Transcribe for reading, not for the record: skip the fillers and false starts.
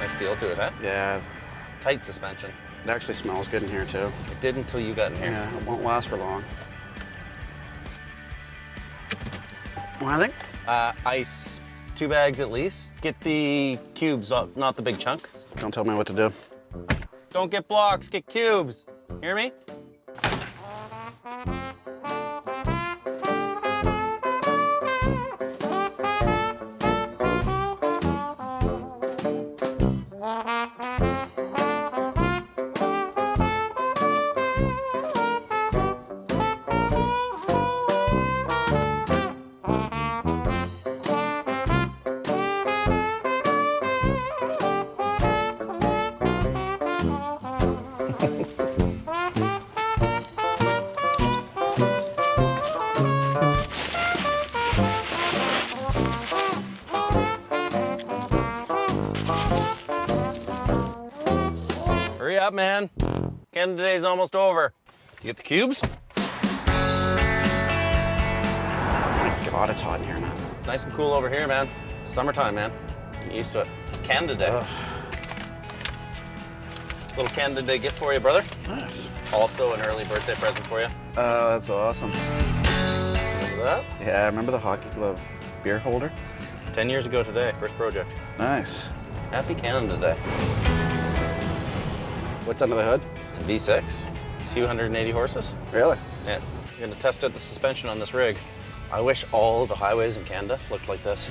Nice feel to it, huh? Yeah. Tight suspension. It actually smells good in here too. It did until you got in here. Yeah, it won't last for long. What do you think? Ice, 2 bags at least. Get the cubes, not the big chunk. Don't tell me what to do. Don't get blocks, get cubes. Hear me? Hurry up, man. Canada Day's almost over. Do you get the cubes? Oh my God, it's hot in here, man. It's nice and cool over here, man. It's summertime, man. Get used to it. It's Canada Day. Ugh. Little Canada Day gift for you, brother. Nice. Also an early birthday present for you. Oh, that's awesome. Remember that? Yeah, I remember the hockey glove beer holder. 10 years ago today, first project. Nice. Happy Canada Day. What's under the hood? It's a V6, 280 horses. Really? Yeah, you're gonna test out the suspension on this rig. I wish all the highways in Canada looked like this.